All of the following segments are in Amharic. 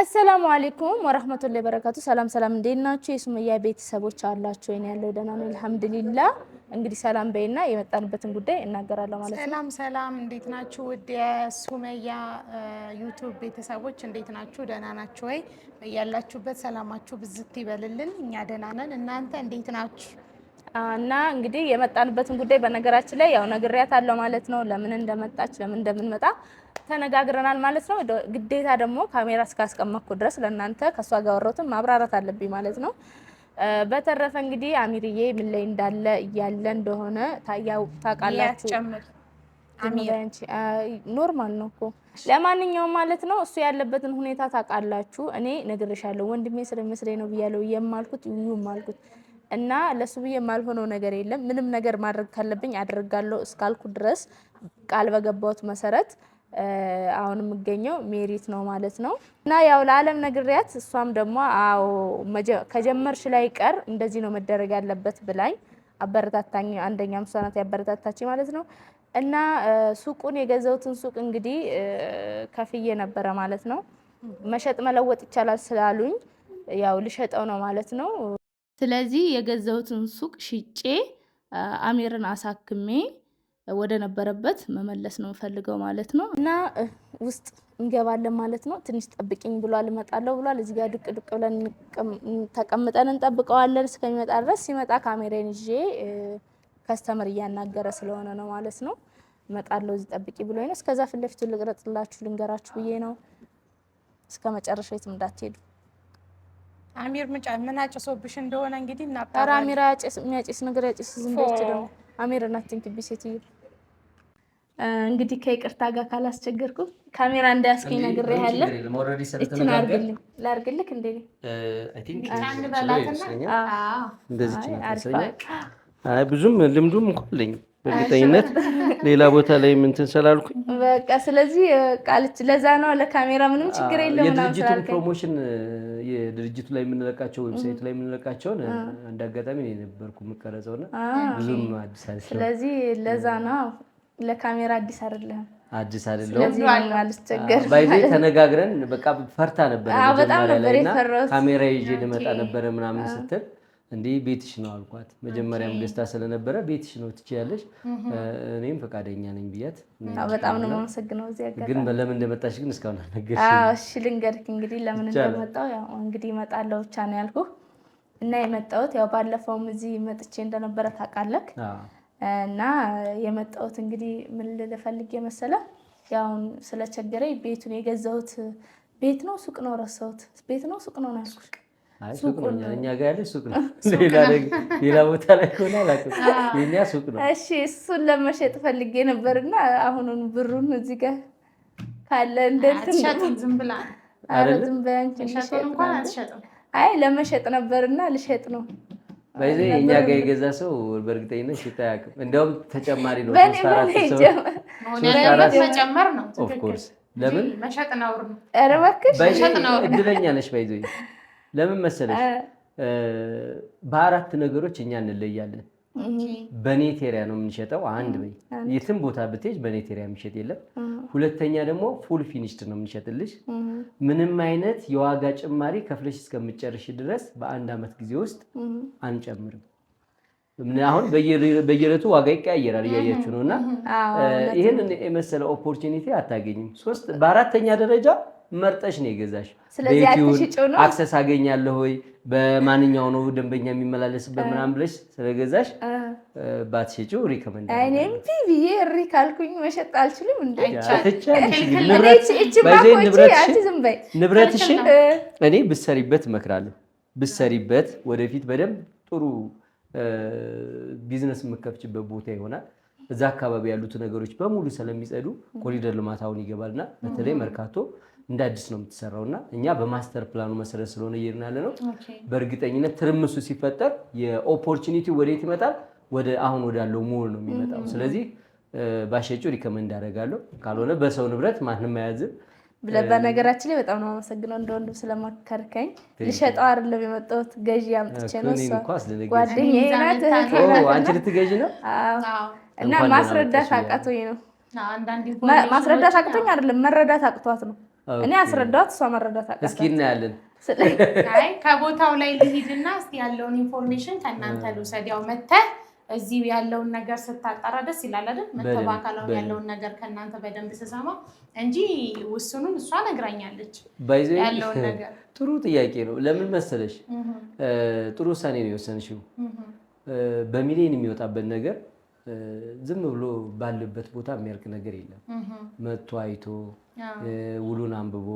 አሰላሙ አለይኩም ወራህመቱላሂ ወበረካቱ። ሰላም ሰላም፣ እንዴት ናችሁ የሱመያ ቤተሰቦች አላችሁ? እኔ ያለው ደህና ነኝ አልሐምዱሊላህ። እንግዲህ ሰላም በይና የመጣንበትን ጉዳይ እናገራለሁ ማለት ነው። ሰላም ሰላም፣ እንዴት ናችሁ ውድ የሱመያ ዩቲዩብ ቤተሰቦች እንዴት ናችሁ? ደህና ናችሁ ወይ? በያላችሁበት ሰላማችሁ ብዝት ይበልልን። እኛ ደህና ነን፣ እናንተ እንዴት ናችሁ? እና እንግዲህ የመጣንበትን ጉዳይ በነገራችን ላይ ያው ነግሬያታለሁ ማለት ነው። ለምን እንደመጣች ለምን እንደምንመጣ ተነጋግረናል ማለት ነው። ግዴታ ደግሞ ካሜራ እስካስቀመጥኩ ድረስ ለእናንተ ከሷ ጋር ወሮትን ማብራራት አለብኝ ማለት ነው። በተረፈ እንግዲህ አሚርዬ ምን ላይ እንዳለ እያለ እንደሆነ ታውቃላችሁ። ኖርማል ነው እኮ ለማንኛውም ማለት ነው። እሱ ያለበትን ሁኔታ ታውቃላችሁ። እኔ ነግሬሻለሁ፣ ወንድሜ ስለሚመስለኝ ነው ብያለሁ። የማልኩት ማልኩት እና ለሱ ብዬ የማልሆነው ነገር የለም። ምንም ነገር ማድረግ ካለብኝ አደርጋለሁ እስካልኩ ድረስ ቃል በገባሁት መሰረት አሁን የምገኘው ሜሪት ነው ማለት ነው። እና ያው ለዓለም ነግሬያት እሷም ደግሞ አዎ ከጀመርሽ ላይ ቀር እንደዚህ ነው መደረግ ያለበት ብላኝ አበረታታኝ። አንደኛም እሷ ናት ያበረታታች ማለት ነው። እና ሱቁን የገዛሁትን ሱቅ እንግዲህ ከፍዬ ነበረ ማለት ነው። መሸጥ መለወጥ ይቻላል ስላሉኝ ያው ልሸጠው ነው ማለት ነው። ስለዚህ የገዛሁትን ሱቅ ሽጬ አሚርን አሳክሜ ወደ ነበረበት መመለስ ነው ፈልገው ማለት ነው። እና ውስጥ እንገባለን ማለት ነው። ትንሽ ጠብቂኝ ብሏል፣ እመጣለሁ ብሏል። እዚህ ጋር ዱቅ ብለን ተቀምጠን እንጠብቀዋለን እስከሚመጣ ድረስ። ሲመጣ ካሜራዬን ይዤ ከስተመር እያናገረ ስለሆነ ነው ማለት ነው። እመጣለሁ እዚህ ጠብቂ ብሎኝ ነው። እስከዛ ፊት ለፊቱ ልቅረጽላችሁ ልንገራችሁ ብዬ ነው። እስከ መጨረሻው የትም እንዳትሄዱ። አሚር ምን አጭሶብሽ እንደሆነ እንግዲህ እናጣራ። ኧረ አሚር የሚያጭስ ነገር ያጭስ ዝም ብለሽ ደግሞ አሚር እናትንኪ ሴትዮ። እንግዲህ ከይቅርታ ጋር ካላስቸገርኩ ካሜራ እንዳያስገኝ ነገር ያለ እቺን አርግልኝ ላርግልክ እንዴ? አይ ቲንክ ብዙም ልምዱም እንኳን በእርግጠኝነት ሌላ ቦታ ላይ እንትን ስላልኩኝ በቃ ስለዚህ ቃልች ለዛ ነው ለካሜራ ምንም ችግር የለም። የድርጅቱን ፕሮሞሽን የድርጅቱ ላይ የምንለቃቸው ዌብሳይት ላይ የምንለቃቸውን አንድ አጋጣሚ ነው የነበርኩ የምቀረጸውና ብዙም አዲስ አይደለም። ስለዚህ ለዛ ነው ለካሜራ አዲስ አይደለም። አዲስ አይደለም። ስለዚህ አልተቸገር ባይዜ ተነጋግረን በቃ ፈርታ ነበር በጣም ነበር የፈራሁት። ካሜራ ይዤ ልመጣ ነበር ምናምን ስትል እንዴ ቤትሽ ነው አልኳት። መጀመሪያም ገዝታ ስለነበረ ቤትሽ ነው ትችያለሽ፣ እኔም ፈቃደኛ ነኝ ብያት። በጣም ነው የማመሰግነው። እዚህ አጋጣሚ ግን ለምን እንደመጣሽ ግን እስካሁን አልነገርሽኝ። እሺ ልንገርክ እንግዲህ ለምን እንደመጣው። ያው እንግዲህ እመጣለሁ ብቻ ነው ያልኩህ። እና የመጣሁት ያው ባለፈውም እዚህ መጥቼ እንደነበረ ታውቃለህ። እና የመጣሁት እንግዲህ ምን ልፈልግ መሰለህ፣ ያው ስለቸገረኝ ቤቱን የገዛሁት ቤት ነው ሱቅ ነው ረሳሁት። ቤት ነው ሱቅ ነው ያልኩሽ? አይ ሱቅ ነው እኛ ጋር ያለ ሱቅ ነው። ሌላ ቦታ ላይ ሆነ አላውቅም። የኛ ሱቅ ነው። እሺ እሱን ለመሸጥ ፈልጌ ነበርና አሁኑን ብሩን እዚህ ጋር ካለ እንደዚህ ዝም ብላ አይደለም ዝም በያንቺ እንኳን አትሸጥም። አይ ለመሸጥ ነበርና ልሸጥ ነው። ባይዘ እኛ ጋር የገዛ ሰው በእርግጠኝነት ሽጣ ያውቅም። እንደውም ተጨማሪ ነው መጨመር ነው። ኦፍ ኮርስ ለምን መሸጥ ነው? ኧረ እባክሽ መሸጥ ነው። እድለኛ ነሽ ባይዘ። ለምን መሰለሽ በአራት ነገሮች እኛ እንለያለን። በኔቴሪያ ነው የምንሸጠው። አንድ በይ የትም ቦታ ብትሄጅ በኔቴሪያ የሚሸጥ የለም። ሁለተኛ ደግሞ ፉል ፊኒሽድ ነው የምንሸጥልሽ። ምንም አይነት የዋጋ ጭማሪ ከፍለሽ እስከምጨርሽ ድረስ በአንድ አመት ጊዜ ውስጥ አንጨምርም። አሁን በየዕለቱ ዋጋ ይቀያየራል እያያችሁ ነውና ይሄን የመሰለ ኦፖርቹኒቲ አታገኝም። በአራተኛ ደረጃ መርጠሽ ነው የገዛሽ። ስለዚህ አትሽጪው ነው አክሰስ አገኛለሁ ወይ በማንኛው ነው ደንበኛ የሚመላለስበት ምናምን ብለሽ ስለገዛሽ ባትሽጪው ሪከመንድ እኔም ቢቪ ካልኩኝ መሸጥ አልችልም እንዴ? ንብረትሽን እኔ ብትሰሪበት እመክራለሁ። ብትሰሪበት ወደፊት በደንብ ጥሩ ቢዝነስ የምከፍችበት ቦታ ይሆናል። እዛ አካባቢ ያሉት ነገሮች በሙሉ ስለሚጸዱ ኮሪደር ልማት አሁን ይገባልና በተለይ መርካቶ እንደ አዲስ ነው የምትሰራውና እኛ በማስተር ፕላኑ መሰረት ስለሆነ እየሄድን ያለ ነው። በእርግጠኝነት ትርምሱ ሲፈጠር የኦፖርቹኒቲ ወዴት ይመጣል? ወደ አሁን ወዳለው ሞል ነው የሚመጣው። ስለዚህ ባሸጪው ሪከመንድ አደርጋለሁ። ካልሆነ በሰው ንብረት ማንም አያዝም። በነገራችን ላይ በጣም ነው የማመሰግነው እንደ ወንድም ስለማከርከኝ። ልሸጠው አይደለም የመጣሁት ገዢ አምጥቼ ነው። ጓደኛዬ ናት። አንቺ ልትገዢ ነው? እና ማስረዳት አቃቶኝ ነው። ማስረዳት አቅቶኝ አይደለም መረዳት አቅቷት ነው። እኔ አስረዳት እሷ መረዳት አቃታት። እስኪ እናያለን። አይ ከቦታው ላይ ልሂድና እስቲ ያለውን ኢንፎርሜሽን ከእናንተ ልውሰድ። ያው መተህ እዚህ ያለውን ነገር ስታጣራ ደስ ይላል አይደል? መተህ በአካላው ያለውን ነገር ከእናንተ በደንብ ስሰማ እንጂ ውስኑን እሷ ነግራኛለች ያለውን ነገር። ጥሩ ጥያቄ ነው። ለምን መሰለሽ ጥሩ ውሳኔ ነው የወሰንሽው። በሚሊዮን የሚወጣበት ነገር ዝም ብሎ ባለበት ቦታ የሚያልቅ ነገር የለም። መጥቶ አይቶ ውሉን አንብቦ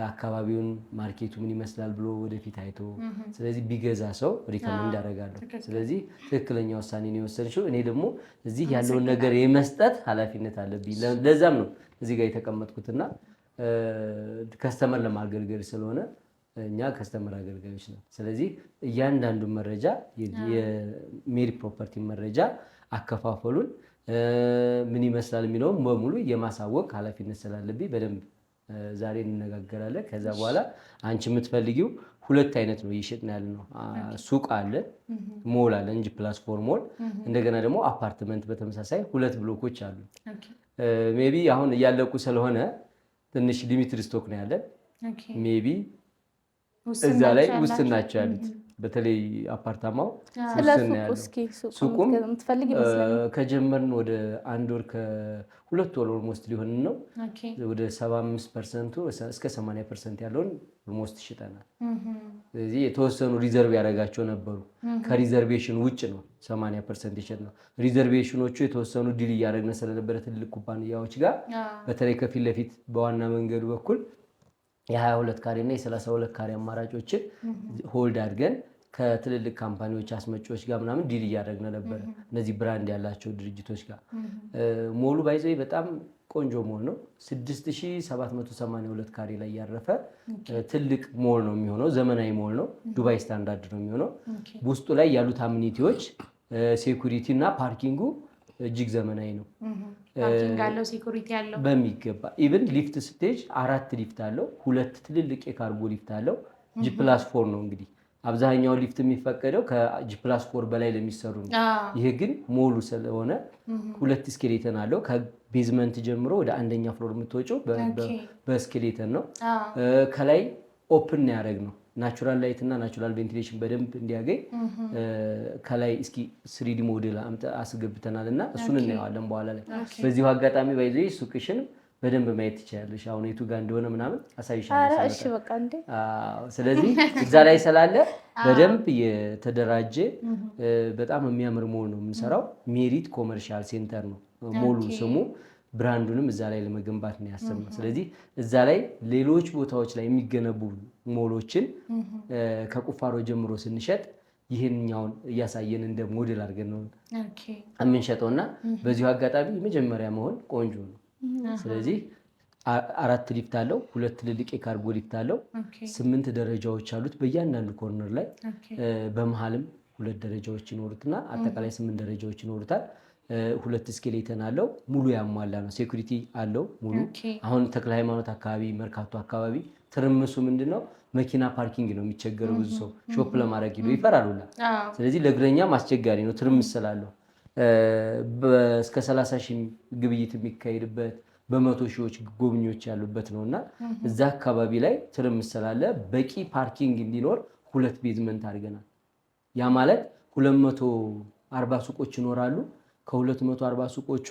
አካባቢውን ማርኬቱ ምን ይመስላል ብሎ ወደፊት አይቶ ስለዚህ ቢገዛ ሰው ሪከመንድ አደርጋለሁ። ስለዚህ ትክክለኛ ውሳኔ ነው የወሰንሽው። እኔ ደግሞ እዚህ ያለውን ነገር የመስጠት ኃላፊነት አለብኝ። ለዛም ነው እዚህ ጋር የተቀመጥኩትና ከስተመር ለማገልገል ስለሆነ እኛ ከስተመር አገልጋዮች ነው። ስለዚህ እያንዳንዱ መረጃ የሜሪ ፕሮፐርቲ መረጃ አከፋፈሉን ምን ይመስላል የሚለውን በሙሉ የማሳወቅ ኃላፊነት ስላለብኝ በደንብ ዛሬ እንነጋገራለን። ከዛ በኋላ አንቺ የምትፈልጊው ሁለት አይነት ነው እየሸጥን ያለ ነው። ሱቅ አለ፣ ሞል አለ እንጂ +4 ሞል። እንደገና ደግሞ አፓርትመንት በተመሳሳይ 2 ብሎኮች አሉ። ሜቢ አሁን እያለቁ ስለሆነ ትንሽ ሊሚትድ ስቶክ ነው ያለን። ሜቢ እዛ ላይ ውስን ናቸው ያሉት። በተለይ አፓርታማው ሱቁም ከጀመርን ወደ 1 ወር ከ2 ወር ኦልሞስት ሊሆን ነው። ወደ 75% እስከ 80% ያለውን ኦልሞስት ሽጠናል። ስለዚህ የተወሰኑ ሪዘርቭ ያደረጋቸው ነበሩ። ከሪዘርቬሽን ውጭ ነው 80% የሸጥነው። ሪዘርቬሽኖቹ የተወሰኑ ዲል እያደረግን ስለነበረ ትልቅ ኩባንያዎች ጋር በተለይ ከፊት ለፊት በዋና መንገዱ በኩል የ22 ካሬ እና የ32 ካሬ አማራጮችን ሆልድ አድርገን ከትልልቅ ካምፓኒዎች አስመጪዎች ጋር ምናምን ዲል እያደረግን ነበር። እነዚህ ብራንድ ያላቸው ድርጅቶች ጋር ሞሉ ባይዘይ በጣም ቆንጆ ሞል ነው። 6782 ካሬ ላይ ያረፈ ትልቅ ሞል ነው የሚሆነው። ዘመናዊ ሞል ነው። ዱባይ ስታንዳርድ ነው የሚሆነው። ውስጡ ላይ ያሉት አሚኒቲዎች ሴኩሪቲ እና ፓርኪንጉ እጅግ ዘመናዊ ነው። ፓርኪንግ አለው፣ ሴኩሪቲ አለው በሚገባ ኢቭን ሊፍት ስቴጅ 4 ሊፍት አለው። 2 ትልልቅ የካርጎ ሊፍት አለው። G+4 ነው እንግዲህ አብዛኛው ሊፍት የሚፈቀደው ከG+4 በላይ ለሚሰሩ ነው። ይሄ ግን ሞሉ ስለሆነ 2 ስኬሌተን አለው። ከቤዝመንት ጀምሮ ወደ አንደኛ ፍሎር የምትወጪው በስኬሌተን ነው። ከላይ ኦፕን ያደረግ ነው። ናቹራል ላይት እና ናቹራል ቬንቲሌሽን በደንብ እንዲያገኝ ከላይ እስኪ 3D ሞዴል አስገብተናል እና እሱን እናየዋለን በኋላ ላይ። በዚሁ አጋጣሚ ባይዘ ሱቅሽን በደንብ ማየት ትችላለሽ። አሁን የቱ ጋር እንደሆነ ምናምን አሳይሻለሁ። እሺ በቃ እንዴ። ስለዚህ እዛ ላይ ስላለ በደንብ የተደራጀ በጣም የሚያምር ሞል ነው የምንሰራው። ሜሪት ኮመርሻል ሴንተር ነው ሞሉ ስሙ። ብራንዱንም እዛ ላይ ለመገንባት ነው ያሰብነው። ስለዚህ እዛ ላይ ሌሎች ቦታዎች ላይ የሚገነቡ ሞሎችን ከቁፋሮ ጀምሮ ስንሸጥ ይህንኛውን እያሳየን እንደ ሞዴል አድርገን ነው የምንሸጠውና በዚሁ አጋጣሚ መጀመሪያ መሆን ቆንጆ ነው። ስለዚህ 4 ሊፍት አለው። 2 ትልልቅ የካርጎ ሊፍት አለው። 8 ደረጃዎች አሉት በእያንዳንዱ ኮርነር ላይ። በመሃልም 2 ደረጃዎች ይኖሩትና አጠቃላይ 8 ደረጃዎች ይኖሩታል። 2 ስኬሌተን አለው። ሙሉ ያሟላ ነው። ሴኩሪቲ አለው ሙሉ። አሁን ተክለ ሃይማኖት አካባቢ፣ መርካቶ አካባቢ ትርምሱ ምንድነው? መኪና ፓርኪንግ ነው የሚቸገረው። ብዙ ሰው ሾፕ ለማድረግ ይፈራሉና፣ ስለዚህ ለእግረኛም አስቸጋሪ ነው ትርምስ ስላለው። እስከ 30 ሺህ ግብይት የሚካሄድበት በመቶ ሺዎች ጎብኚዎች ያሉበት ነውና እዛ አካባቢ ላይ ትርምስ ስላለ በቂ ፓርኪንግ እንዲኖር 2 ቤዝመንት አድርገናል። ያ ማለት 240 ሱቆች ይኖራሉ። ከ240 ሱቆቹ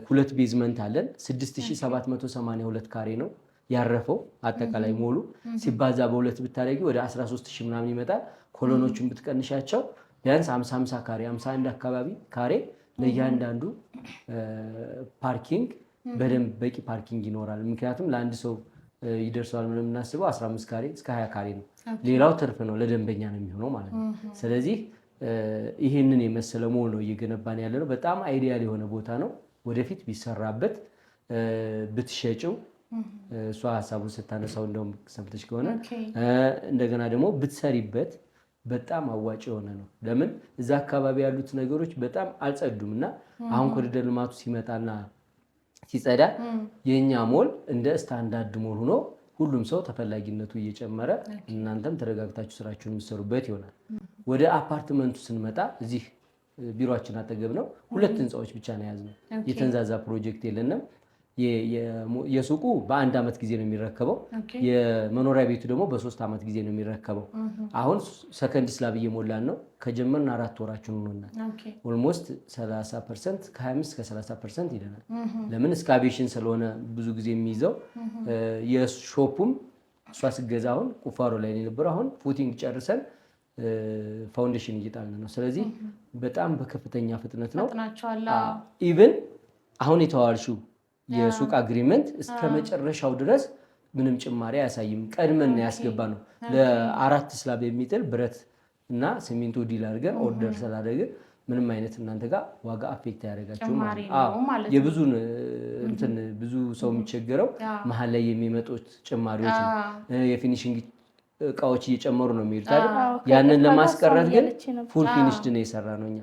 2 ቤዝመንት አለን። 6782 ካሬ ነው ያረፈው። አጠቃላይ ሞሉ ሲባዛ በ2 ብታደርጊ ወደ 13000 ምናምን ይመጣል። ኮሎኖቹን ብትቀንሻቸው ቢያንስ 50 ካሬ 51 አካባቢ ካሬ ለእያንዳንዱ ፓርኪንግ በደንብ በቂ ፓርኪንግ ይኖራል። ምክንያቱም ለአንድ ሰው ይደርሰዋል ብለን የምናስበው 15 ካሬ እስከ 20 ካሬ ነው። ሌላው ትርፍ ነው፣ ለደንበኛ ነው የሚሆነው ማለት ነው። ስለዚህ ይህንን የመሰለ ሞል ነው እየገነባን ያለ ነው። በጣም አይዲያል የሆነ ቦታ ነው። ወደፊት ቢሰራበት ብትሸጭው፣ እሷ ሀሳቡን ስታነሳው እንደውም ሰምተሽ ከሆነ እንደገና ደግሞ ብትሰሪበት በጣም አዋጭ የሆነ ነው። ለምን እዛ አካባቢ ያሉት ነገሮች በጣም አልጸዱም እና አሁን ኮሪደር ልማቱ ሲመጣና ሲጸዳ የኛ ሞል እንደ ስታንዳርድ ሞል ሆኖ ሁሉም ሰው ተፈላጊነቱ እየጨመረ እናንተም ተረጋግታችሁ ስራችሁን የምትሰሩበት ይሆናል። ወደ አፓርትመንቱ ስንመጣ እዚህ ቢሮአችን አጠገብ ነው። 2 ህንፃዎች ብቻ ነው ያዝነው። የተንዛዛ ፕሮጀክት የለንም። የሱቁ በ1 ዓመት ጊዜ ነው የሚረከበው። የመኖሪያ ቤቱ ደግሞ በ3 ዓመት ጊዜ ነው የሚረከበው። አሁን ሰከንድ ስላብ እየሞላን ነው። ከጀመርን 4 ወራችን ሆኖናል። ኦልሞስት 30% ከ25 እስከ 30% ይደናል። ለምን እስካቬሽን ስለሆነ ብዙ ጊዜ የሚይዘው የሾፑም እሷ ስገዛ አሁን ቁፋሮ ላይ ነው የነበረው። አሁን ፉቲንግ ጨርሰን ፋውንዴሽን እየጣልን ነው። ስለዚህ በጣም በከፍተኛ ፍጥነት ነው። ኢቭን አሁን የተዋዋልሽው የሱቅ አግሪመንት እስከ መጨረሻው ድረስ ምንም ጭማሪ አያሳይም። ቀድመን ያስገባ ነው። ለ4 ስላብ የሚጥል ብረት እና ሲሚንቶ ዲል አድርገን ኦርደር ስላደረግን ምንም አይነት እናንተ ጋር ዋጋ አፌክት ያደርጋችሁም ማለት የብዙ ብዙ ሰው የሚቸገረው መሀል ላይ የሚመጡት ጭማሪዎች ነው። የፊኒሽንግ እቃዎች እየጨመሩ ነው የሚሄዱት አይደል? ያንን ለማስቀረት ግን ፉል ፊኒሽድ ነው የሰራ ነው። እኛ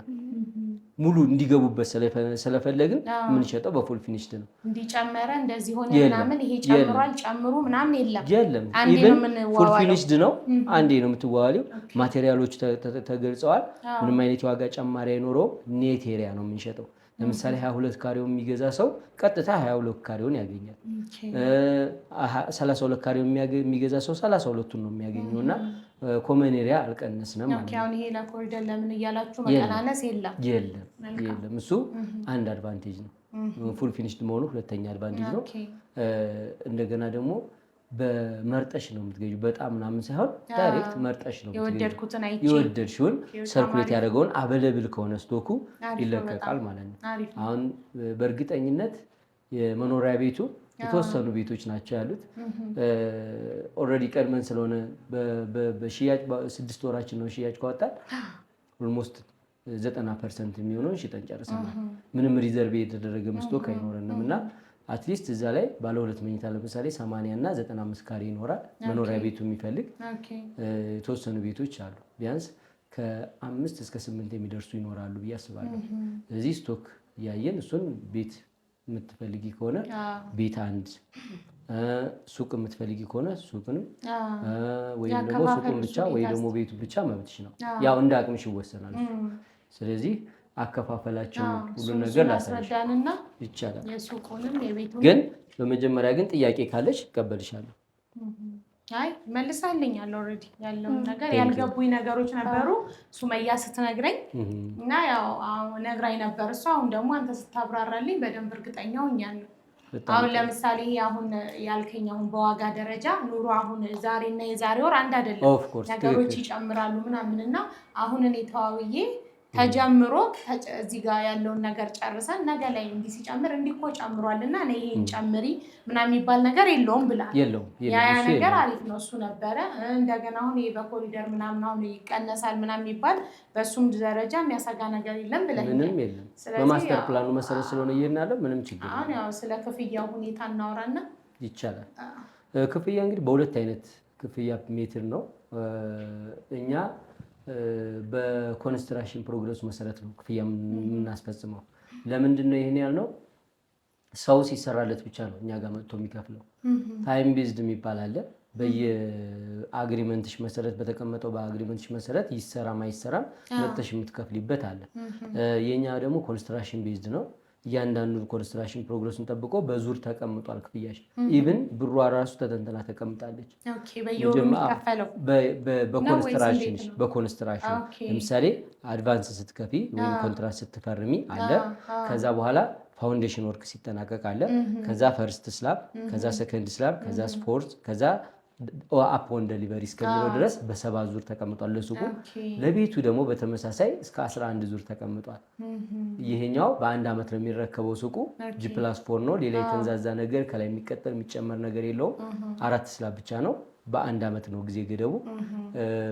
ሙሉ እንዲገቡበት ስለፈለግን የምንሸጠው በፉል ፊኒሽድ ነው። እንዲጨመረ እንደዚህ ሆነ ምናምን ይሄ ጨምሯል ጨምሩ ምናምን የለም። ኢቭን ፉል ፊኒሽድ ነው። አንዴ ነው የምትዋዋሊው። ማቴሪያሎች ተገልጸዋል። ምንም አይነት የዋጋ ጨማሪ አይኖረውም። ኔት ኤሪያ ነው የምንሸጠው። ለምሳሌ 22 ካሬውን የሚገዛ ሰው ቀጥታ 22 ካሬውን ያገኛል። 32 ካሬውን የሚገዛ ሰው 32ቱን ነው የሚያገኘው እና ኮመን ኤሪያ አልቀነስንም ማለት ነው። አሁን ይሄ ለኮሪደር ለምን እያላችሁ መቀናነስ የለም። እሱ አንድ አድቫንቴጅ ነው። ፉል ፊኒሽድ መሆኑ ሁለተኛ አድቫንቴጅ ነው። እንደገና ደግሞ በመርጠሽ ነው የምትገኙ። በጣም ምናምን ሳይሆን ዳይሬክት መርጠሽ ነው የወደድኩትን አይቼ የወደድሽውን ሰርኩሌት ያደረገውን አበለብል ከሆነ ስቶኩ ይለቀቃል ማለት ነው። አሁን በእርግጠኝነት የመኖሪያ ቤቱ የተወሰኑ ቤቶች ናቸው ያሉት። ኦልሬዲ ቀድመን ስለሆነ በሽያጭ 6 ወራችን ነው ሽያጭ ካወጣን ኦልሞስት 90% የሚሆነውን ሽጠን ጨርሰናል። ምንም ሪዘርቭ የተደረገ ስቶክ አይኖረንም እና አትሊስት እዛ ላይ ባለ 2 መኝታ ለምሳሌ 80 እና 95 ካሬ ይኖራል። መኖሪያ ቤቱ የሚፈልግ የተወሰኑ ቤቶች አሉ። ቢያንስ ከ5 እስከ 8 የሚደርሱ ይኖራሉ ብዬ አስባለሁ። ስለዚህ ስቶክ ያየን እሱን ቤት የምትፈልጊ ከሆነ ቤት አንድ ሱቅ የምትፈልጊ ከሆነ ሱቅንም ወይም ደግሞ ሱቁን ብቻ ወይ ደግሞ ቤቱ ብቻ መብትሽ ነው። ያው እንደ አቅምሽ ይወሰናል። ስለዚህ አከፋፈላቸው ሁሉ ነገር ላሳይሻልና ይቻላል። የሱቁንም የቤቱንም ግን በመጀመሪያ ግን ጥያቄ ካለሽ እቀበልሻለሁ። አይ መልሳልኛል። ኦልሬዲ ያለው ነገር ያልገቡኝ ነገሮች ነበሩ ሱመያ ስትነግረኝ እና ያው ነግራኝ ነበር እሷ። አሁን ደግሞ አንተ ስታብራራልኝ በደንብ እርግጠኛ ሆኛለሁ። አሁን ለምሳሌ አሁን ያልከኝ አሁን በዋጋ ደረጃ ኑሮ አሁን ዛሬና የዛሬ ወር አንድ አይደለም። ነገሮች ይጨምራሉ ምናምን እና አሁን እኔ ተዋውዬ ተጀምሮ እዚህ ጋር ያለውን ነገር ጨርሰን ነገ ላይ እንዲህ ሲጨምር እንዲህ እኮ ጨምሯልና እኔ ይሄን ጨምሪ ምናምን የሚባል ነገር የለውም ብላል። ያ ነገር አሪፍ ነው። እሱ ነበረ። እንደገና አሁን ይሄ በኮሪደር ምናምን አሁን ይቀነሳል ምናምን የሚባል በእሱም ደረጃ የሚያሰጋ ነገር የለም ብለኸኛል። ምንም የለም። በማስተር ፕላኑ መሰረት ስለሆነ እየሄድን ምንም ችግር የለም። አሁን ያው ስለ ክፍያው ሁኔታ እናወራና ይቻላል። ክፍያ እንግዲህ በሁለት አይነት ክፍያ ሜትር ነው እኛ በኮንስትራክሽን ፕሮግረስ መሰረት ነው ክፍያ የምናስፈጽመው። ለምንድን ነው ይሄን ያልነው? ሰው ሲሰራለት ብቻ ነው እኛ ጋር መጥቶ የሚከፍለው። ታይም ቤዝድ የሚባል አለ። በየአግሪመንትሽ መሰረት በተቀመጠው በአግሪመንትሽ መሰረት ይሰራም አይሰራም መጥተሽ የምትከፍሊበት አለ። የኛ ደግሞ ኮንስትራክሽን ቤዝድ ነው። እያንዳንዱ ኮንስትራክሽን ፕሮግረሱን ጠብቆ በዙር ተቀምጧል ክፍያሽ። ኢቭን ብሯ ራሱ ተተንተና ተቀምጣለች። በኮንስትራክሽን ለምሳሌ አድቫንስ ስትከፊ ወይም ኮንትራት ስትፈርሚ አለ። ከዛ በኋላ ፋውንዴሽን ወርክ ሲጠናቀቅ አለ። ከዛ ፈርስት ስላብ፣ ከዛ ሰከንድ ስላብ፣ ከዛ ስፖርት፣ ከዛ አፕ ኦን ዴሊቨሪ እስከሚለው ድረስ በ7 ዙር ተቀምጧል ለሱቁ። ለቤቱ ደግሞ በተመሳሳይ እስከ 11 ዙር ተቀምጧል። ይሄኛው በ1 ዓመት ነው የሚረከበው ሱቁ። G+4 ነው። ሌላ የተንዛዛ ነገር ከላይ የሚቀጠል የሚጨመር ነገር የለውም። 4 ስላብ ብቻ ነው። በ1 ዓመት ነው ጊዜ ገደቡ።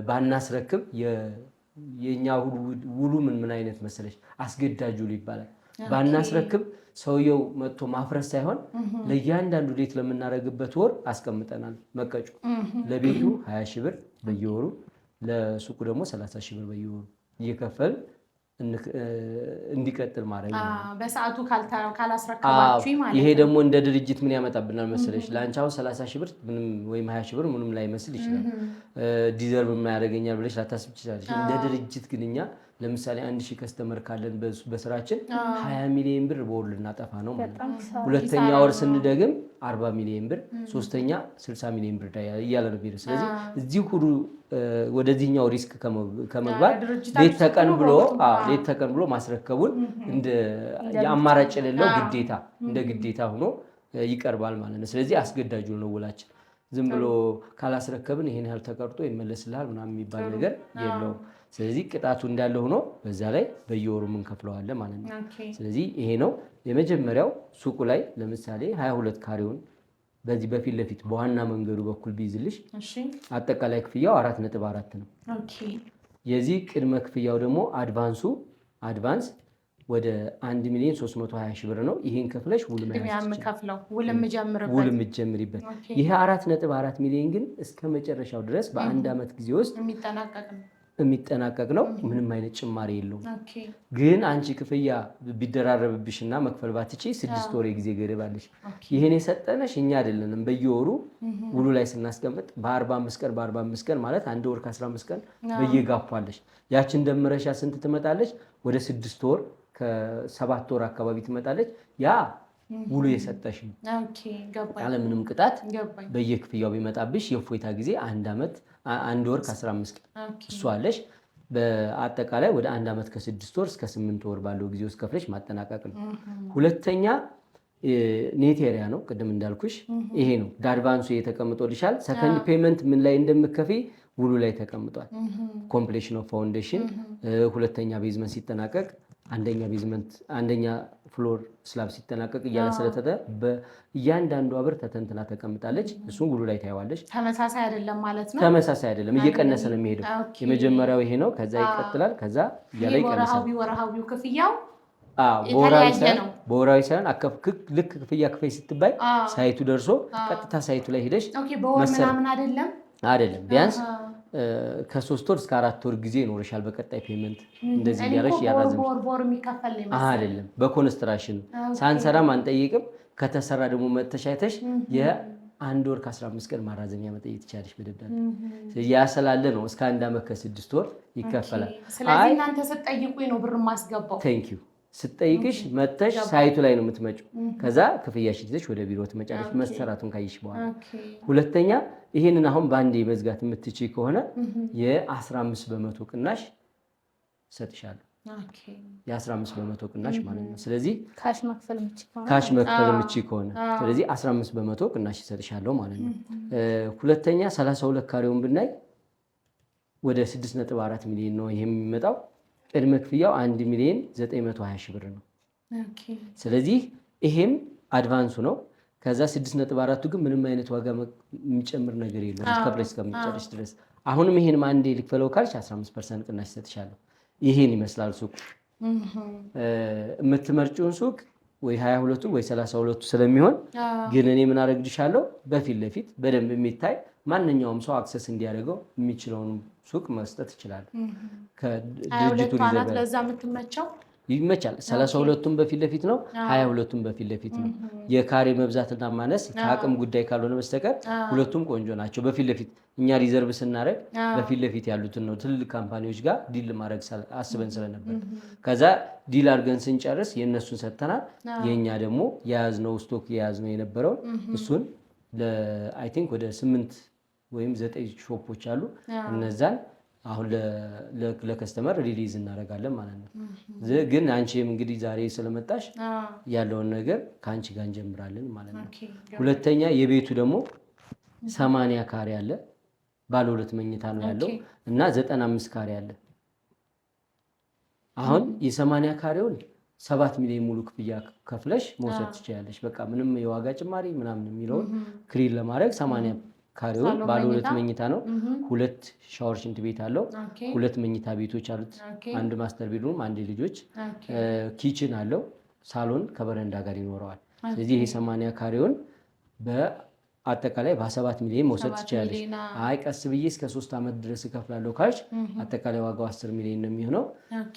ባናስረክብ የኛ ውሉ ምን አይነት መሰለሽ አስገዳጅ ውሉ ይባላል። ባናስረክብ ሰውየው መጥቶ ማፍረስ ሳይሆን ለእያንዳንዱ ሌት ለምናደርግበት ወር አስቀምጠናል መቀጩ። ለቤቱ 20 ሺህ ብር በየወሩ፣ ለሱቁ ደግሞ 30 ሺህ ብር በየወሩ እየከፈል እንዲቀጥል ማድረግ ነው። በሰዓቱ ካላስረከባችሁ ማለት ነው። ይሄ ደግሞ እንደ ድርጅት ምን ያመጣብናል መሰለሽ? ለአንቺ አሁን 30 ሺህ ብር ምንም ወይም 20 ሺህ ብር ምንም ላይ መስል ይችላል። ዲዘርቭ የማያደርገኛል ብለሽ ላታስብ ትችላለሽ። እንደ ድርጅት ግን እኛ ለምሳሌ 1000 ከስተመር ካለን በስራችን 20 ሚሊዮን ብር በወር ልናጠፋ ነው ማለት ነው። ሁለተኛ ወር ስንደግም 40 ሚሊዮን ብር፣ ሶስተኛ 60 ሚሊዮን ብር እያለ ነው ቢሮ። ስለዚህ እዚህ ሁሉ ወደዚህኛው ሪስክ ከመግባት ሌት ተቀን ብሎ ማስረከቡን እንደ የአማራጭ የሌለው ግዴታ እንደ ግዴታ ሆኖ ይቀርባል ማለት ነው። ስለዚህ አስገዳጁ ነው ውላችን። ዝም ብሎ ካላስረከብን ይሄን ያህል ተቀርጦ ይመለስልሃል ምናምን የሚባል ነገር የለውም። ስለዚህ ቅጣቱ እንዳለ ሆኖ በዛ ላይ በየወሩ የምንከፍለዋለን ማለት ነው። ስለዚህ ይሄ ነው የመጀመሪያው። ሱቁ ላይ ለምሳሌ 22 ካሬውን በዚህ በፊት ለፊት በዋና መንገዱ በኩል ቢይዝልሽ አጠቃላይ ክፍያው 4.4 ነው። የዚህ ቅድመ ክፍያው ደግሞ አድቫንስ ወደ 1,320,000 ብር ነው። ይሄን ከፍለሽ ውል የምትጀምሪበት። ይሄ 4.4 ሚሊዮን ግን እስከ መጨረሻው ድረስ በአንድ ዓመት ጊዜ ውስጥ የሚጠናቀቅ ነው። ምንም አይነት ጭማሪ የለውም። ግን አንቺ ክፍያ ቢደራረብብሽና መክፈል ባትቺ 6 ወር ጊዜ ገደብ አለሽ። ይሄን የሰጠነሽ እኛ አይደለንም። በየወሩ ውሉ ላይ ስናስቀምጥ በ45 ቀን ማለት አንድ ወር ከ15 ቀን በየጋፑ አለሽ። ያችን ደምረሻ ስንት ትመጣለች? ወደ 6 ወር ከ7 ወር አካባቢ ትመጣለች። ያ ውሉ የሰጠሽ ነው። ያለምንም ቅጣት በየክፍያው ቢመጣብሽ የእፎይታ ጊዜ አንድ ወር ከ15 ቀን እሱ አለሽ። በአጠቃላይ ወደ 1 ዓመት ከ6 ወር እስከ 8 ወር ባለው ጊዜ ውስጥ ከፍለሽ ማጠናቀቅ ነው። ሁለተኛ ኔት ኤሪያ ነው። ቅድም እንዳልኩሽ ይሄ ነው። በአድቫንሱ የተቀምጦልሻል። ሰከንድ ፔመንት ምን ላይ እንደምከፊ ውሉ ላይ ተቀምጧል። ኮምፕሌሽን ኦፍ ፋውንዴሽን፣ ሁለተኛ ቤዝመንት ሲጠናቀቅ፣ አንደኛ ፍሎር ስላብ ሲጠናቀቅ እያለ ስለተተ በእያንዳንዷ ብር ተተንትና ተቀምጣለች። እሱን ውሉ ላይ ታይዋለች። ተመሳሳይ አይደለም ማለት ነው። ተመሳሳይ አይደለም፣ እየቀነሰ ነው የሚሄደው። የመጀመሪያው ይሄ ነው። ከዛ ይቀጥላል። ከዛ እያለ ይቀንሳል። ወርሃዊው ክፍያው በወራዊ ሳይሆን ልክ ክፍያ ስትባይ ሳይቱ ደርሶ ቀጥታ ሳይቱ ላይ ሄደሽ አይደለም ቢያንስ ከ3 ወር እስከ 4 ወር ጊዜ ይኖርሻል። በቀጣይ ፔመንት እንደዚህ እያደረግሽ ያራዘምሽ አይደለም። በኮንስትራክሽን ሳንሰራም አንጠይቅም። ከተሰራ ደግሞ መተሻይተሽ የአንድ ወር ከ15 ቀን ማራዘሚያ መጠየቅ ትችላለሽ በደብዳቤ። ያሰላለ ነው። እስከ 1 ዓመት ከ6 ወር ይከፈላል። ስለዚህ እናንተ ስትጠይቁኝ ነው ብር ማስገባው። ቴንክ ዩ ስትጠይቅሽ መተሽ ሳይቱ ላይ ነው የምትመጪው። ከዛ ክፍያሽ ይዘሽ ወደ ቢሮ ትመጫለሽ መሰራቱን ካየሽ በኋላ። ሁለተኛ ይሄንን አሁን በአንዴ መዝጋት የምትችይ ከሆነ የ15 በመቶ ቅናሽ ሰጥሻለሁ። የ15 በመቶ ቅናሽ ማለት ነው። ስለዚህ ካሽ መክፈል የምትችይ ከሆነ ስለዚህ 15 በመቶ ቅናሽ ይሰጥሻለሁ ማለት ነው። ሁለተኛ 32 ካሬውን ብናይ ወደ 6.4 ሚሊዮን ነው ይሄ የሚመጣው። ቅድመ ክፍያው 1,920,000 ብር ነው። ስለዚህ ይሄም አድቫንሱ ነው። ከዛ 6.4ቱ ግን ምንም አይነት ዋጋ የሚጨምር ነገር የለውም ከፍለሽ እስከምትጨርሽ ድረስ። አሁንም ይሄን አንዴ ልክፈለው ካልሽ 15% ቅናሽ ይሰጥሻለሁ። ይሄን ይመስላል ሱቁ። የምትመርጪውን ሱቅ ወይ 22ቱ ወይ 32ቱ ስለሚሆን ግን እኔ ምን አደርግልሻለሁ በፊት ለፊት በደንብ የሚታይ ማንኛውም ሰው አክሰስ እንዲያደርገው የሚችለውን ሱቅ መስጠት ይችላል። ከድርጅቱ ለዛ የምትመቸው ይመቻል። 32ቱም በፊት ለፊት ነው፣ 22ቱም በፊት ለፊት ነው። የካሬ መብዛትና ማነስ ከአቅም ጉዳይ ካልሆነ በስተቀር ሁለቱም ቆንጆ ናቸው። በፊት ለፊት እኛ ሪዘርቭ ስናደርግ በፊት ለፊት ያሉትን ነው ትልልቅ ካምፓኒዎች ጋር ዲል ማድረግ አስበን ስለነበር ከዛ ዲል አድርገን ስንጨርስ የእነሱን ሰጥተናል። የእኛ ደግሞ የያዝነው ስቶክ የያዝነው የነበረውን እሱን አይ ቲንክ ወደ 8 ወይም 9 ሾፖች አሉ። እነዛን አሁን ለከስተመር ሪሊዝ እናደርጋለን ማለት ነው። ግን አንቺም እንግዲህ ዛሬ ስለመጣሽ ያለውን ነገር ከአንቺ ጋር እንጀምራለን ማለት ነው። ሁለተኛ የቤቱ ደግሞ 80 ካሬ አለ፣ ባለ 2 መኝታ ነው ያለው እና 95 ካሬ አለ። አሁን የ80 ካሬውን 7 ሚሊዮን ሙሉ ክፍያ ከፍለሽ መውሰድ ትችላለሽ። በቃ ምንም የዋጋ ጭማሪ ምናምን የሚለውን ክሊር ለማድረግ 80 ካሬውን ባለ 2 መኝታ ነው። 2 ሻወር ሽንት ቤት አለው። 2 መኝታ ቤቶች አሉት። አንድ ማስተር ቤድሩም፣ አንድ ልጆች፣ ኪችን አለው። ሳሎን ከበረንዳ ጋር ይኖረዋል። ስለዚህ ይሄ 80 ካሬውን አጠቃላይ በ7 ሚሊዮን መውሰድ ትችላለሽ። አይ ቀስ ብዬ እስከ 3 ዓመት ድረስ እከፍላለሁ ካልሽ አጠቃላይ ዋጋው 10 ሚሊዮን ነው የሚሆነው።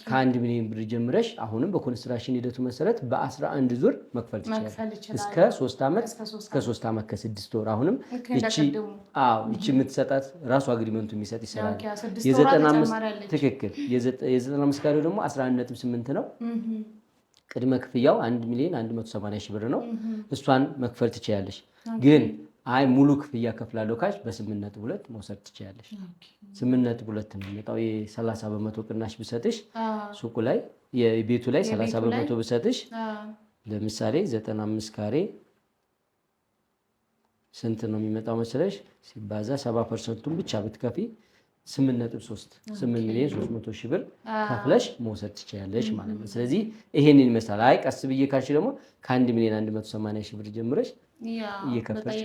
ከ1 ሚሊዮን ብር ጀምረሽ አሁንም በኮንስትራክሽን ሂደቱ መሰረት በ11 ዙር መክፈል ትችላለሽ እስከ 3 ዓመት ከ6 ወር። አሁንም እቺ የምትሰጣት ራሱ አግሪመንቱ የሚሰጥ ይሰራል። የ95 ትክክል የ95 ካሬው ደግሞ 11.8 ነው። ቅድመ ክፍያው 1 ሚሊዮን 180 ሺህ ብር ነው። እሷን መክፈል ትችላለሽ። ግን አይ ሙሉ ክፍያ ከፍላለሁ ካሽ በ8.2 መውሰድ ትችላለሽ። 8.2 ነው የሚመጣው። የ30 በመቶ ቅናሽ ብሰጥሽ ሱቁ ላይ የቤቱ ላይ 30 በመቶ ብሰጥሽ ለምሳሌ 95 ካሬ ስንት ነው የሚመጣው መሰለሽ? ሲባዛ 70%ቱን ብቻ ብትከፊ 8 ሚሊዮን 300 ሺህ ብር ከፍለሽ መውሰድ ትችላለሽ ማለት ነው። ስለዚህ ይሄንን ይመስላል። አይ ቀስ ብዬ ካልሽ ደግሞ ከ1 ሚሊዮን 180 ሺህ ብር ጀምረሽ እየከፈልሽ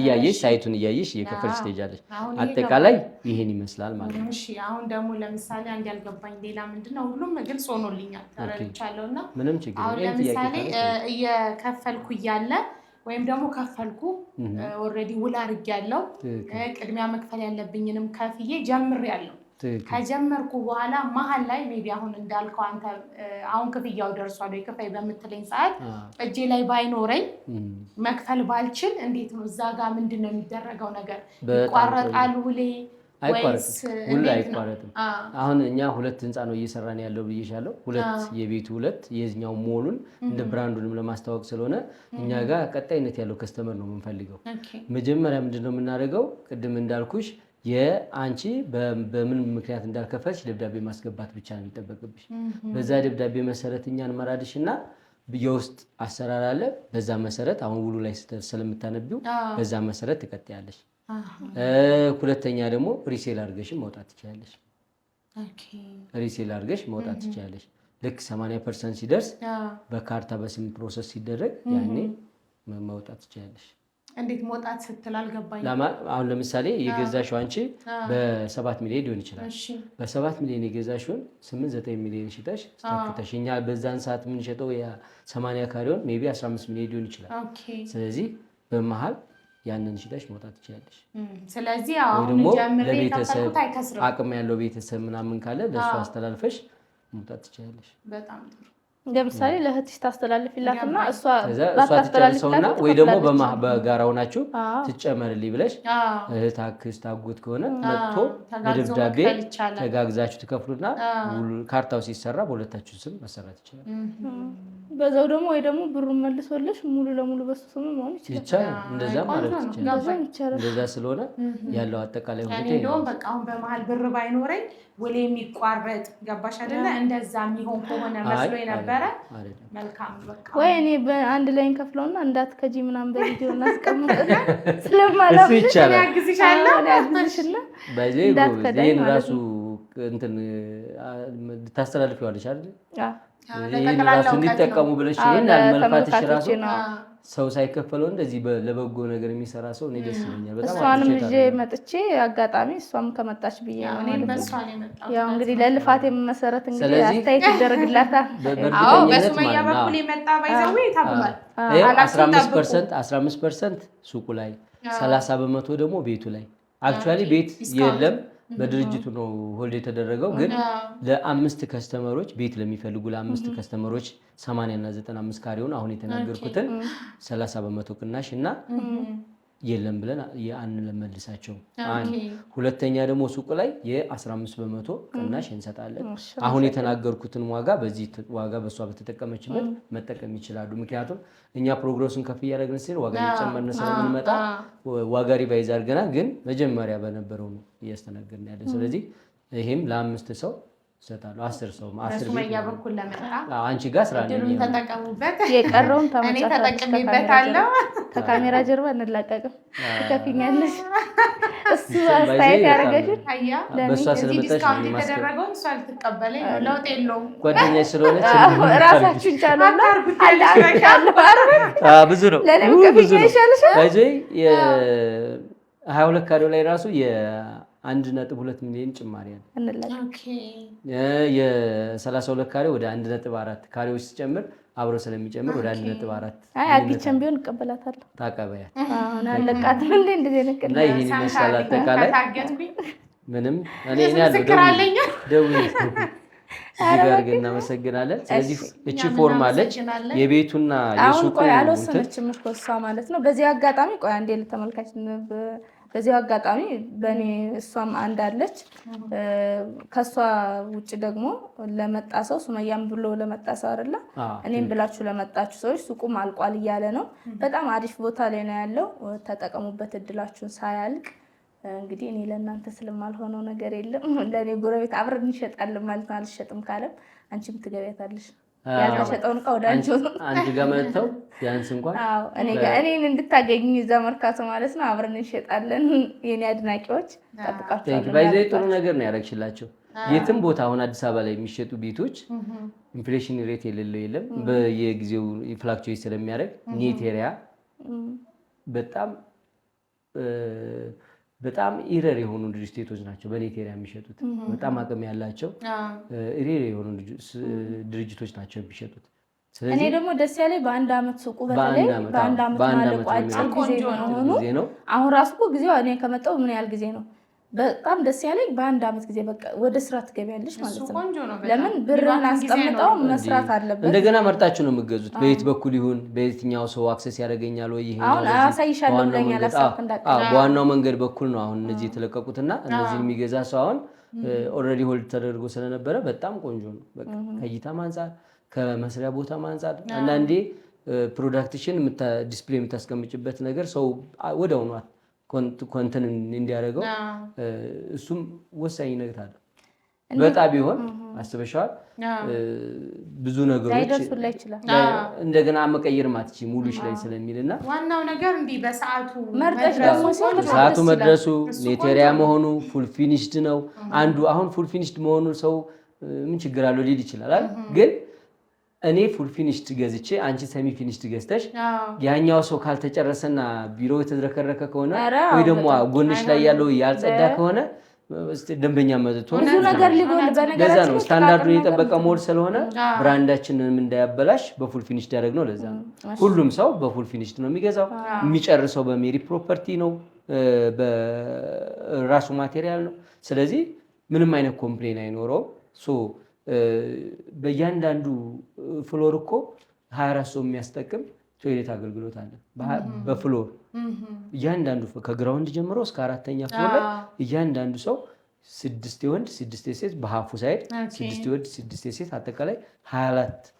እያየሽ ሳይቱን እያየሽ እየከፈልሽ ትሄጃለሽ። አጠቃላይ ይሄን ይመስላል ማለት ነው። እሺ አሁን ደግሞ ለምሳሌ አንድ ያልገባኝ ሌላ ምንድነው፣ ሁሉም ግልጽ ሆኖልኛል ተረድቻለሁና ምንም ችግር አሁን ለምሳሌ እየከፈልኩ እያለ ወይም ደግሞ ከፈልኩ ኦልሬዲ ውል አድርጌያለሁ፣ ቅድሚያ መክፈል ያለብኝንም ከፍዬ ጀምሬያለሁ። ከጀመርኩ በኋላ መሀል ላይ ሜቢ አሁን እንዳልከው አንተ አሁን ክፍያው ደርሷል ወይ ክፈይ በምትለኝ ሰዓት እጄ ላይ ባይኖረኝ መክፈል ባልችል እንዴት ነው እዛ ጋር ምንድነው የሚደረገው ነገር? ይቋረጣል ውሌ ወይስ ውል አይቋረጥም? አሁን እኛ 2 ህንፃ ነው እየሰራን ያለው ብዬሻለሁ። 2 የቤቱ 2 የዚህኛው ሞሉን እንደ ብራንዱንም ለማስተዋወቅ ስለሆነ እኛ ጋር ቀጣይነት ያለው ከስተመር ነው የምንፈልገው። መጀመሪያ ምንድነው የምናደርገው? ቅድም እንዳልኩሽ የአንቺ በምን ምክንያት እንዳልከፈልሽ ደብዳቤ ማስገባት ብቻ ነው የሚጠበቅብሽ። በዛ ደብዳቤ መሰረት እኛን መራድሽና የውስጥ አሰራር አለ። በዛ መሰረት አሁን ውሉ ላይ ስለምታነቢው በዛ መሰረት ትቀጥያለሽ። ሁለተኛ ደግሞ ሪሴል አድርገሽ መውጣት ትችላለሽ። ሪሴል አድርገሽ መውጣት ትችላለሽ። ልክ 80% ሲደርስ በካርታ በስም ፕሮሰስ ሲደረግ ያኔ መውጣት ትችላለሽ። እንዴት መውጣት ስትል አልገባኝ። አሁን ለምሳሌ የገዛሽው አንቺ በ7 ሚሊዮን ሊሆን ይችላል። በ7 ሚሊዮን የገዛሽውን 8-9 ሚሊዮን ሽጠሽ ተከተሽ እኛ በዛን ሰዓት የምንሸጠው የ80 ካሬውን ሜቢ 15 ሚሊዮን ሊሆን ይችላል። በዚህ በመሃል ያንን ሽጠሽ መውጣት ትችላለሽ። ስለዚህ አሁን ጀምሬ ከፈልኩት አይከስርም። አቅም ያለው ቤተሰብ ምናምን ካለ ለእሱ አስተላልፈሽ መውጣት ትችላለሽ። በጣም ጥሩ። ለምሳሌ ለእህትሽ ታስተላልፊላትና እሷ ትጨርሰውና ወይ ደግሞ በጋራ ሆናችሁ ትጨመርልኝ ብለሽ እህት አክስት አጎት ከሆነ መጥቶ በደብዳቤ ተጋግዛችሁ ትከፍሉና ካርታው ሲሰራ በሁለታችሁ ስም መሰራት ይችላል። በዛው ደግሞ ወይ ደግሞ ብሩን መልሶልሽ ሙሉ ለሙሉ በሱ ስም መሆን ይችላል። እንደዛ ማለት ይችላል። እንደዛ ስለሆነ ያለው አጠቃላይ ሁኔታ እንደውም በቃ አሁን በመሃል ብር ባይኖረኝ ወሌ የሚቋረጥ ገባሽ አይደለ? እንደዛ የሚሆን ከሆነ መስሎ የነበረ መልካም በቃ ወይ እኔ በአንድ ላይ እንከፍለውና እንዳትከጂ ምናምን በቪዲዮ እናስቀምጥና ስለማላፍሽ ያግዝሻለሁ ያግዝሽና ባይዘይ ይሄን ራሱ እንትን ታስተላልፊዋለሽ አይደል? ይሄን ራሱ እንዲጠቀሙ ብለሽ ይሄን አልመልካትሽ ራሱ ሰው ሳይከፈለው እንደዚህ ለበጎ ነገር የሚሰራ ሰው እኔ ደስ ይለኛል በጣም። እሷንም ይዤ መጥቼ አጋጣሚ እሷም ከመጣች ብዬ ነው ያው እንግዲህ ለልፋት የመሰረት እንግዲህ አስተያየት ይደረግላታል። አዎ በሱመያ በኩል የመጣ ባይዘው ተብሏል። 15% ሱቁ ላይ 30 በመቶ ደግሞ ቤቱ ላይ አክቹአሊ ቤት የለም በድርጅቱ ነው ሆልድ የተደረገው። ግን ለ5 ከስተመሮች ቤት ለሚፈልጉ ለ5 ከስተመሮች 80 እና 95 ካሬውን አሁን የተናገርኩትን 30 በመቶ ቅናሽ እና የለም ብለን አንለመልሳቸው። ሁለተኛ ደግሞ ሱቁ ላይ የ15 በመቶ ቅናሽ እንሰጣለን። አሁን የተናገርኩትን ዋጋ በዚህ ዋጋ በሷ በተጠቀመችበት መጠቀም ይችላሉ። ምክንያቱም እኛ ፕሮግረሱን ከፍ እያደረግን ሲል ዋጋ እየጨመርን ስለምንመጣ ዋጋ ሪቫይዝ አድርገናል። ግን መጀመሪያ በነበረው ነው እያስተናገድን ያለን። ስለዚህ ይሄም ለ5 ሰው ሰጣሉ 10 ሰው 10 በሱመያ በኩል ለመጣ አንቺ ጋር ስራ ነው ተጠቀሙበት። የቀረውን እኔ ተጠቅሜበታለሁ። ከካሜራ ጀርባ እንላቀቅም ትከፍኛለሽ። እሱ አስተያየት ያደረገሽ አያ በሷ ስለመጣሽ ዲስካውንት የተደረገው እሷ ልትቀበለኝ ለውጥ የለውም። ጓደኛዬ ስለሆነች ራሳችሁን ቻሉና ብዙ ነው ለኔም ከፍኛ ይሻልሽ። ባይዘይ የ22 ካሬው ላይ ራሱ 1.2 ሚሊዮን ጭማሪ አለ። ኦኬ የ32 ካሬ ወደ 1.4 ካሬዎች ሲጨምር አብሮ ስለሚጨምር ወደ 1.4 አይ አግኝቼም ቢሆን እቀበላታለሁ። ታቀበያት አሁን አለቃት እንደ ነገር ላይ ይሄን ይመስላል። አጠቃላይ ምንም እኔ ያለው ደውዬ ይጋርግ እናመሰግናለን። ስለዚህ እቺ ፎርም አለች የቤቱና የሱቁ አልወሰነችም እኮ እሷ ማለት ነው። በዚህ አጋጣሚ ቆይ አንዴ ለተመልካች በዚህ አጋጣሚ በእኔ እሷም አንድ አለች። ከእሷ ውጭ ደግሞ ለመጣ ሰው ሱመያም ብሎ ለመጣ ሰው አይደለ እኔም ብላችሁ ለመጣችሁ ሰዎች ሱቁም አልቋል እያለ ነው። በጣም አሪፍ ቦታ ላይ ነው ያለው። ተጠቀሙበት እድላችሁን ሳያልቅ። እንግዲህ እኔ ለእናንተ ስለማልሆነው ነገር የለም። ለእኔ ጎረቤት አብረን እንሸጣለን ማለት ነው። አልሸጥም ካለም አንቺም ትገቢያታለሽ። ያልተሸጠውን እቃ ወደ አንቺ ጋር መጥተው ቢያንስ እንኳን እኔን እንድታገኙ እዛ መርካቶ ማለት ነው። አብረን እንሸጣለን። የኔ አድናቂዎች ጠብቃችኋለሁ። ባይዘይ ጥሩ ነገር ነው ያደረግሽላቸው። የትም ቦታ አሁን አዲስ አበባ ላይ የሚሸጡ ቤቶች ኢንፍሌሽን ሬት የሌለው የለም። በየጊዜው ፍላክቹዌት ስለሚያደርግ ኔቴሪያ በጣም ኢረር የሆኑ ድርጅቶች ናቸው በኔቴሪያ የሚሸጡት። በጣም አቅም ያላቸው ኢረር የሆኑ ድርጅቶች ናቸው የሚሸጡት። እኔ ደግሞ ደስ ያለኝ በአንድ አመት ሱቁ በተለይ በአንድ አመት ማለቁ አጭር ጊዜ ነው። አሁን ራሱ ጊዜው እኔ ከመጣሁ ምን ያህል ጊዜ ነው? በጣም ደስ ያለኝ በአንድ አመት ጊዜ በቃ ወደ ስራ ትገቢያለሽ ማለት ነው። ለምን ብርን አስቀምጠው መስራት አለበት። እንደገና መርጣችሁ ነው የምትገዙት። በየት በኩል ይሁን በየትኛው ሰው አክሰስ ያደርገኛል ወይ ይሄ አሁን አሳይሻለሁ ብለኛል። በዋናው መንገድ በኩል ነው አሁን እነዚህ የተለቀቁትና እነዚህ የሚገዛ ሰው አሁን ኦልሬዲ ሆልድ ተደርጎ ስለነበረ በጣም ቆንጆ ነው። በቃ ከእይታም አንፃር ከመስሪያ ቦታም አንፃር አንዳንዴ ፕሮዳክትሽን ዲስፕሌይ የምታስቀምጭበት ነገር ሰው ወዲያውኑ ኮንተን እንዲያደርገው እሱም ወሳኝ ነገር አለ። በጣም ቢሆን አስበሻል ብዙ ነገሮች እንደገና መቀየር ማትቺ ሙሉሽ ላይ ስለሚልና ዋናው ነገር እንዲህ በሰዓቱ መድረሱ ኔቴሪያ መሆኑ ፉል ፊኒሽድ ነው። አንዱ አሁን ፉል ፊኒሽድ መሆኑ ሰው ምን ችግር አለው ሊል ይችላል። ግን እኔ ፉል ፊኒሽድ ገዝቼ አንቺ ሰሚ ፊኒሽድ ገዝተሽ ያኛው ሰው ካልተጨረሰና ቢሮ የተዝረከረከ ከሆነ ወይ ደግሞ ጎንሽ ላይ ያለው ያልጸዳ ከሆነ ደንበኛ መጥቶ ብዙ ነገር ሊጎል በነገራችን ነው። ስታንዳርዱን የጠበቀ ሞድ ስለሆነ ብራንዳችንንም እንዳያበላሽ በፉል ፊኒሽድ ያደረግነው ለዛ ነው። ሁሉም ሰው በፉል ፊኒሽድ ነው የሚገዛው። የሚጨርሰው በሜሪ ፕሮፐርቲ ነው፣ በራሱ ማቴሪያል ነው። ስለዚህ ምንም አይነት ኮምፕሌን አይኖረውም። በእያንዳንዱ ፍሎር እኮ 24 ሰው የሚያስጠቅም ቶይሌት አገልግሎት አለ። በፍሎር እያንዳንዱ ከግራውንድ ጀምሮ እስከ 4ኛ ፍሎር ላይ እያንዳንዱ ሰው 6 የወንድ 6 የሴት በሀፉ ሳይድ 6 የወንድ 6 የሴት አጠቃላይ 24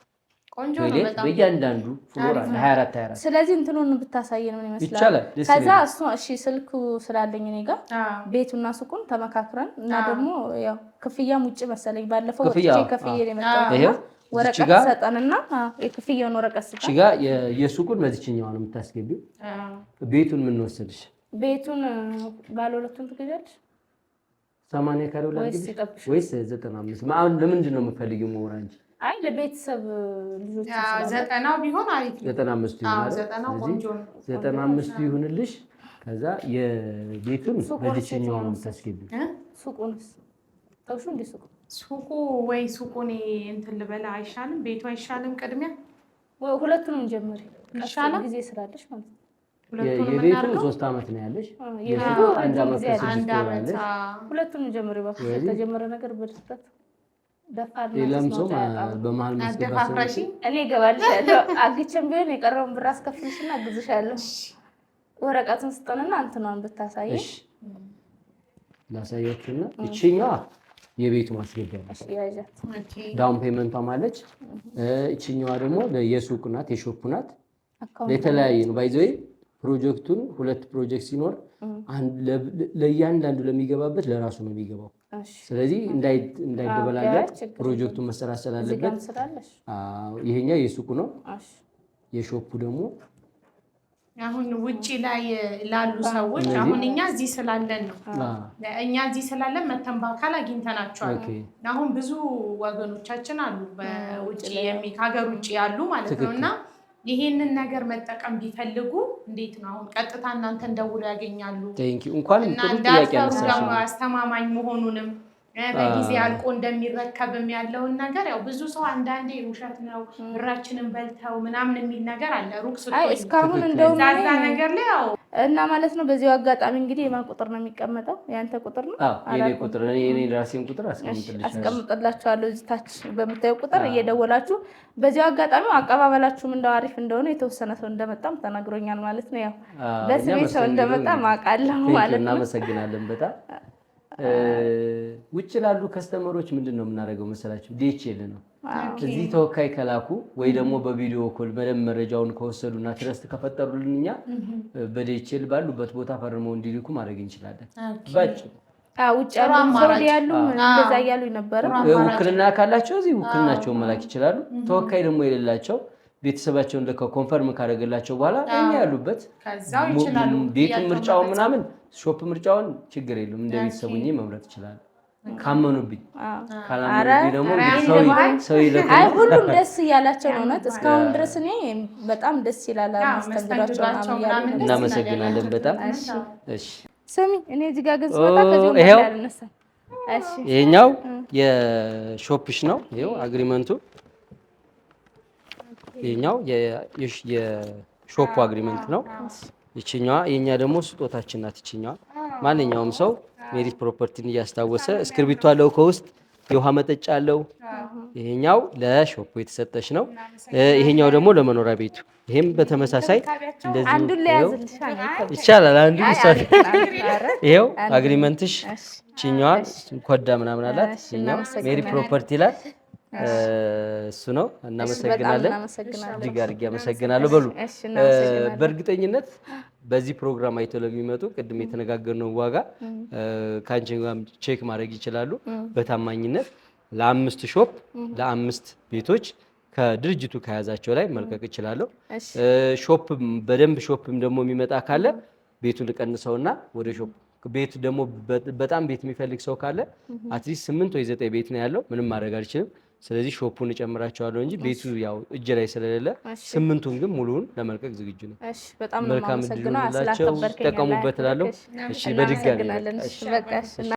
ቶይሌት በእያንዳንዱ ፍሎር አለ። 24። ስለዚህ እንትኑን ብታሳየን ምን ይመስላል? ይቻላል። ከዛ እሱ እሺ ስልኩ ስላለኝ እኔ ጋር ቤቱና ሱቁን ተመካክረን እና ደግሞ ያው ክፍያም ውጭ መሰለኝ ባለፈው ከፍዬ የመጣው ወረቀት ሰጠንና የክፍያውን ወረቀት ሰጠን። እሺ የሱቁን በዚህኛው ነው የምታስገቢው። ቤቱን ምን ወሰድሽ? ቤቱን ባለ ሁለቱን ትገዛለሽ? 80 ካሬው ላይ ወይስ 95? ማለት ለምንድን ነው የምትፈልጊው ሞራንጂ? አይ ለቤተሰብ ልጆች 90 ቢሆን አሪፍ ነው። 95 ይሆናል። 90 ቆንጆ ነው። 95 ይሁንልሽ። ከዛ የቤቱን በዚህኛው ነው የምታስገቢው። ሱቁንስ ተውሹ እንደ ሱቁ ወይ ሱቁን እንትን ልበላ አይሻልም? ቤቱ አይሻልም? ቅድሚያ ወይ ሁለቱንም ጀምሪ ይሻላል። ጊዜ ስላለሽ ማለት ነው። የቤቱ 3 አመት ነው ያለሽ። የሱቁ 1 አመት ነው። ሁለቱንም ጀምሪ ባክሽ። የተጀመረ ነገር በድፍረት ደፋር ነው። ሌላም ሰው በመሃል መስገባሽ እኔ እገባልሻለሁ። አግቼም ቢሆን የቀረውን ብር አስከፍልሽና አግዝሻለሁ። ወረቀቱን ስጠንና እንትኗን ብታሳየኝ። እሺ ላሳያችሁና እቺኛዋ የቤቱ ማስገቢያ ነው። ዳውን ፔመንቷ ማለች። እቺኛዋ ደግሞ የሱቅ ናት፣ የሾፕ ናት። ለተለያየ ነው ባይዘይ ፕሮጀክቱን 2 ፕሮጀክት ሲኖር ለእያንዳንዱ ለሚገባበት ለራሱ ነው የሚገባው። ስለዚህ እንዳይደበላለቅ ፕሮጀክቱን መሰራት ስላለበት ይሄኛው የሱቁ ነው። የሾፑ ደግሞ አሁን ውጪ ላይ ላሉ ሰዎች አሁን እኛ እዚህ ስላለን ነው። እኛ እዚህ ስላለን መተን በአካል አግኝተናቸዋል። አሁን ብዙ ወገኖቻችን አሉ በውጪ ከሀገር ውጪ ያሉ ማለት ነውና ይሄንን ነገር መጠቀም ቢፈልጉ እንዴት ነው? አሁን ቀጥታ እናንተን ደውለው ያገኛሉ? እንኳን ጥሩ ጥያቄ አነሳሽ። አስተማማኝ መሆኑንም በጊዜ አልቆ እንደሚረከብም ያለውን ነገር ያው ብዙ ሰው አንዳንዴ ውሸት ነው ብራችንን በልተው ምናምን የሚል ነገር አለ። ሩቅ ስትሆን እስካሁን እንደውም ዛዛ ነገር ላይ ያው እና ማለት ነው። በዚሁ አጋጣሚ እንግዲህ የማን ቁጥር ነው የሚቀመጠው? ያንተ ቁጥር ነው? የኔ ቁጥር እኔ ራሴን ቁጥር አስቀምጥላችኋለሁ እዚህ ታች በምታዩ ቁጥር እየደወላችሁ። በዚሁ አጋጣሚ አቀባበላችሁም እንደው አሪፍ እንደሆነ የተወሰነ ሰው እንደመጣም ተናግሮኛል ማለት ነው። ያው በስሜ ሰው እንደመጣ ማውቃለሁ ማለት ነው። እናመሰግናለን በጣም። ውጭ ላሉ ከስተመሮች ምንድን ነው የምናደርገው መሰላችሁ? ዲኤችኤል ነው። እዚህ ተወካይ ከላኩ ወይ ደግሞ በቪዲዮ ኮል በደንብ መረጃውን ከወሰዱና ትረስት ከፈጠሩልን እኛ በዲኤችኤል ባሉበት ቦታ ፈርመው እንዲልኩ ማድረግ እንችላለን። ውጭ ያሉ እንደዛ እያሉ ነበረ። ውክልና ካላቸው እዚህ ውክልናቸውን መላክ ይችላሉ። ተወካይ ደግሞ የሌላቸው ቤተሰባቸውን ኮንፈርም ካደረገላቸው በኋላ እኛ ያሉበት ቤቱን ምርጫውን ምናምን ሾፕ ምርጫውን ችግር የለም እንደ ቤተሰቡኝ መምረጥ ይችላል። ካመኑብኝ ካላመኑብኝ ደግሞ ሰው ይለካል። ሁሉም ደስ እያላቸው ነው። እውነት እስካሁን ድረስ እኔ በጣም ደስ ይላል ማስተንግዷቸው። እናመሰግናለን በጣም። እሺ ስሚ እኔ እዚህ ጋር ገጽ ወጣ ከዚህ ያለነሳ ይሄኛው የሾፕሽ ነው። ይሄው አግሪመንቱ ይሄኛው የሾፕ አግሪመንት ነው። ይችኛዋ የኛ ደግሞ ስጦታችን ናት። ይችኛዋ ማንኛውም ሰው ሜሪት ፕሮፐርቲን እያስታወሰ እስክሪብቶ አለው ከውስጥ የውሃ መጠጫ አለው። ይሄኛው ለሾፑ የተሰጠሽ ነው። ይሄኛው ደግሞ ለመኖሪያ ቤቱ። ይሄም በተመሳሳይ እንደዚህ አንዱን ለያዝልሽ ይቻላል። አንዱን ይሳል። ይሄው አግሪመንትሽ ይችኛዋ ኮዳ ምናምን አላት። ይሄኛው ሜሪት ፕሮፐርቲ ላይ እሱ ነው። እናመሰግናለን። እጅግ አድርጌ አመሰግናለሁ። በሉ በእርግጠኝነት በዚህ ፕሮግራም አይተው ለሚመጡ ቅድም የተነጋገርነው ዋጋ ከአንቺ ጋር ቼክ ማድረግ ይችላሉ። በታማኝነት ለ5 ሾፕ ለ5 ቤቶች ከድርጅቱ ከያዛቸው ላይ መልቀቅ ይችላለሁ። ሾፕ በደንብ ሾፕም ደግሞ የሚመጣ ካለ ቤቱን ልቀንሰውና ወደ ሾፕ ቤቱ ደግሞ በጣም ቤት የሚፈልግ ሰው ካለ አትሊስት 8 ወይ 9 ቤት ነው ያለው። ምንም ማድረግ አልችልም። ስለዚህ ሾፑን እጨምራቸዋለሁ እንጂ ቤቱ ያው እጅ ላይ ስለሌለ 8ቱን ግን ሙሉውን ለመልቀቅ ዝግጁ ነው። እሺ በጣም መልካም እድል ይሁንላችሁ። ተጠቀሙበት እላለሁ። እሺ በድጋሚ